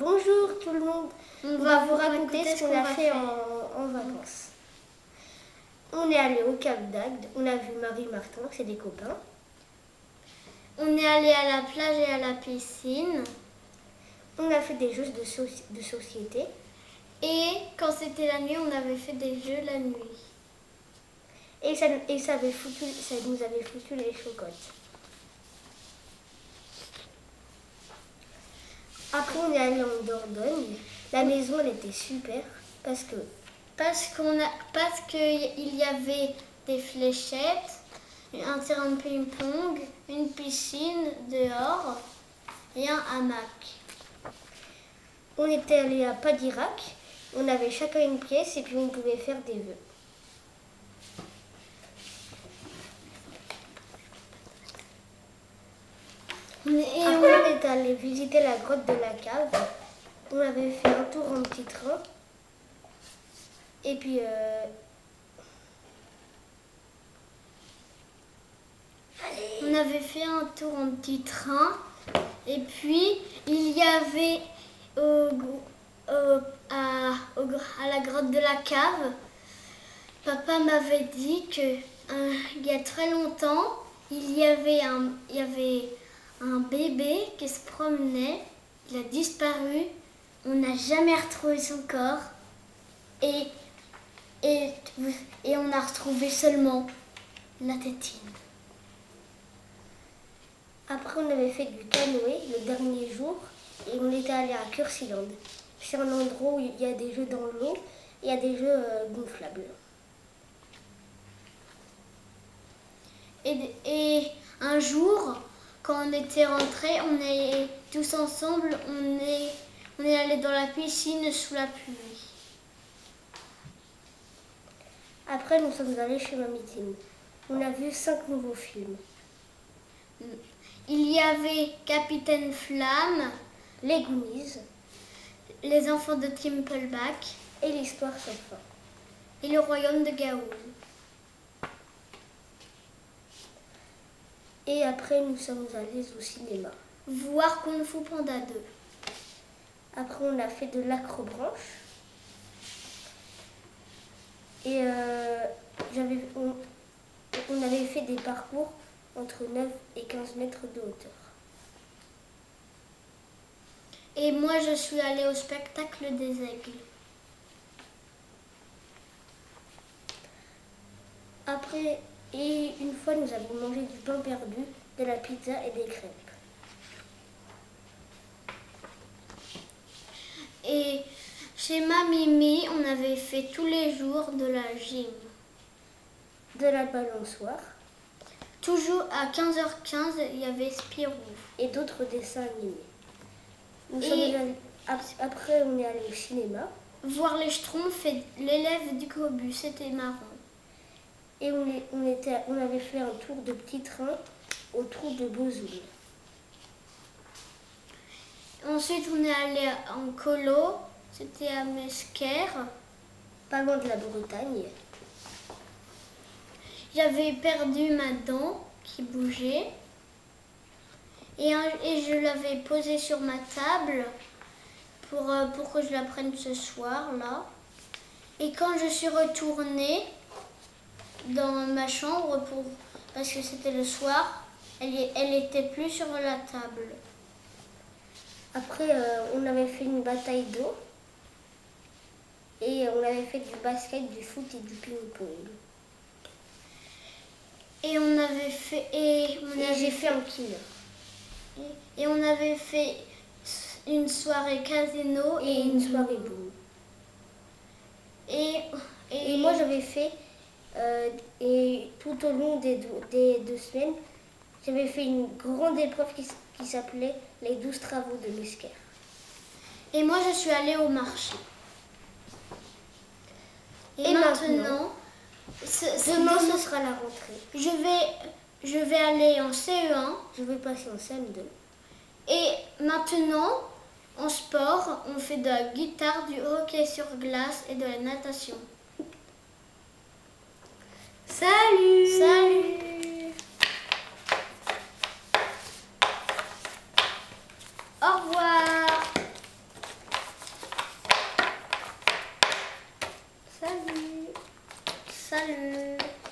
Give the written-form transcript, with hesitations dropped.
Bonjour tout le monde, on va vous raconter ce qu'on a fait en vacances. On est allé au Cap d'Agde, on a vu Marie Martin, c'est des copains. On est allé à la plage et à la piscine. On a fait des jeux de société. Et quand c'était la nuit, on avait fait des jeux la nuit. Et ça nous avait foutu les chocottes. Après, on est allé en Dordogne. La maison, elle était super parce qu'il y avait des fléchettes, un terrain de ping-pong, une piscine dehors et un hamac. On était allé à Padirac. On avait chacun une pièce et puis on pouvait faire des vœux. Après, on est allé visiter la grotte de la cave. On avait fait un tour en petit train. Et puis, on avait fait un tour en petit train. Et puis, il y avait à la grotte de la cave, papa m'avait dit que il y a très longtemps, il y avait un bébé qui se promenait, il a disparu, on n'a jamais retrouvé son corps et on a retrouvé seulement la tétine. Après, on avait fait du canoë le dernier jour et on était allé à Cursiland. C'est un endroit où il y a des jeux dans l'eau et il y a des jeux gonflables. Et un jour, quand on était rentrés, on est tous ensemble, on est allés dans la piscine sous la pluie. Après, nous sommes allés chez Mamie Tim. On a vu 5 nouveaux films. Il y avait Capitaine Flamme, Les Goonies, Les Enfants de Timpleback et l'Histoire sans fin. Et Le Royaume de Gaoul. Et après, nous sommes allés au cinéma. Voir Kung Fu Panda 2. Après, on a fait de l'acrobranche. Et on avait fait des parcours entre 9 et 15 mètres de hauteur. Et moi, je suis allée au spectacle des aigles. Après, et une fois, nous avons mangé du pain perdu, de la pizza et des crêpes. Et chez ma Mimi, on avait fait tous les jours de la gym. De la balançoire. Toujours à 15h15, il y avait Spirou. Et d'autres dessins animés. Après, on est allé au cinéma. Voir les Schtroumpfs et l'élève du Cobu, c'était marrant. Et on avait fait un tour de petit train au trou de Bozoum. Ensuite, on est allé en colo, c'était à Mesquer. Pas loin de la Bretagne. J'avais perdu ma dent qui bougeait et je l'avais posée sur ma table pour que je la prenne ce soir là. Et quand je suis retournée dans ma chambre parce que c'était le soir, elle était plus sur la table. Après, on avait fait une bataille d'eau et on avait fait du basket, du foot et du ping-pong. Et on avait fait j'ai fait un killer. Et on avait fait une soirée casino et une soirée boum. Et moi j'avais fait et tout au long des 2 semaines, j'avais fait une grande épreuve qui s'appelait les 12 travaux de Mesquer. Et moi je suis allée au marché. Et maintenant demain ce sera la rentrée. Je vais aller en CE1. Je vais passer en CM2. Et maintenant, en sport, on fait de la guitare, du hockey sur glace et de la natation. Salut! Salut! Au revoir! Salut!